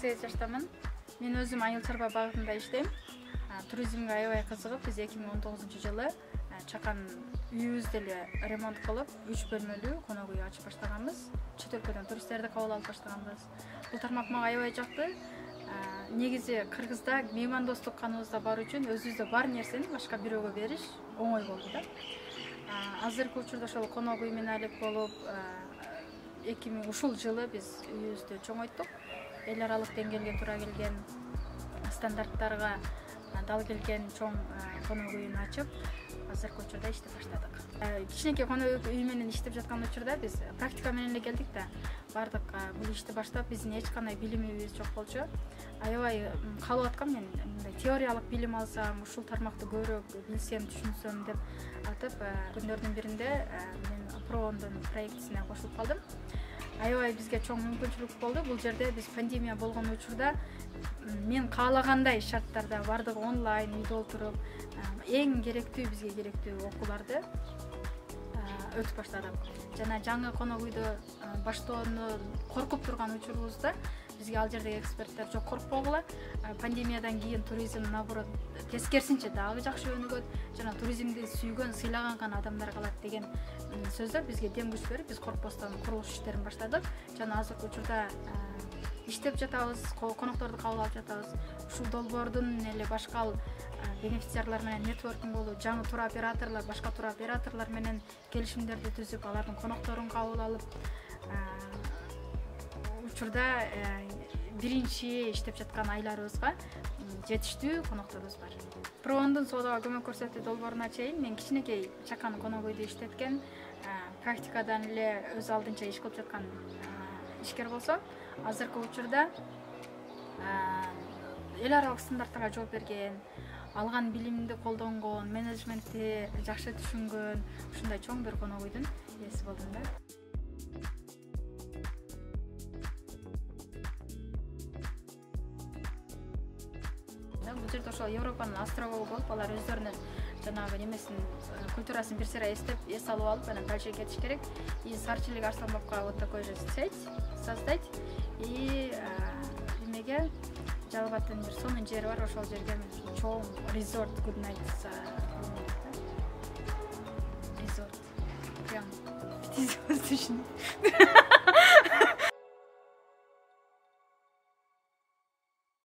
18 жаштамын. Мен өзім айыл чарба багытында иштейм. Туризмге аябай кызыгып, биз 2019-жылы чакан үйүбүздү эле ремонт кылып, 3 бөлмөлүү конок үй ачып баштаганбыз. Чет өлкөдөн туристтерди кабыл алып баштаганбыз. Бул тармак мага аябай жакты. Негизи Кыргызда меймандостук каныбызда бар үчүн өзүбүздө бар нерсени башка бирөөгө бериш оңой болду да. Азыркы учурда ошол конок үй менен алек болуп, ушул жылы биз үйүбүздү чоңойттук. Эл аралык деңгээлге туура келген стандарттарга дал келген чоң конок үйүн ачып, азыркы учурда иштеп баштадык. Кичинекей конок үй менен иштеп жаткан учурда биз практика менен эле келдик да. Бардык бул ишти баштап, биздин эч кандай билимибиз жок болчу. Аябай калып аткам мен мындай теориялык билим алсам, ушул тармакты көбүрөөк билсем, түшүнсөм деп атып, күндөрдүн биринде мен Проондун проектисине кошулуп калдым. Аябай бизге чоң мүмкүнчүлүк болду. Бул жерде биз пандемия болгон учурда мен каалагандай шарттарда бардык онлайн үйдө отуруп, эң керектүү бизге керектүү окууларды өтүп баштадык. Жана жаңы конок үйдө баштоону коркуп турган учурубузда бизге ал жердеги эксперттер жок, коркпогула. Пандемиядан кийин туризм наоборот тескерисинче дагы жакшы өнүгөт, жана туризмди сүйгөн, сыйлаган гана адамдар калат деген сөздөр бизге дем күч берип, биз коркпостон курулуш иштерин баштадык. Жана азыркы учурда иштеп жатабыз, конокторду кабыл алып жатабыз. Ушул долбоордун эле башка бенефициарлар менен нетворкинг болуп, жаңы тур операторлор, башка тур операторлор менен келишимдерди түзүп, алардын конокторун кабыл алып, учурда биринчи иштеп жаткан айларыбызга жетиштүү конокторубуз бар. Проондун соодага көмөк көрсөтүү долбооруна чейин мен кичинекей чакан конок үйдү иштеткен, практикадан эле өз алдынча иш кылып жаткан ишкер болсом, азыркы учурда эл аралык стандарттарга жооп берген, алган билимди колдонгон, менеджментти жакшы түшүнгөн, ушундай чоң бир конок үйдүн ээси болдум да. Бул жерде ошол Европанын острову болуп, алар өздөрүнүн жанагы немесин, культурасын бир сыйра эс алып алып, анан дальше кетиш керек. И с Арчилик Арсланбекова вот такой же сеть создать. И эмеге Жалбаттын бир сонун жери бар, ошол жерге чоң резорт, good night резорт. Прям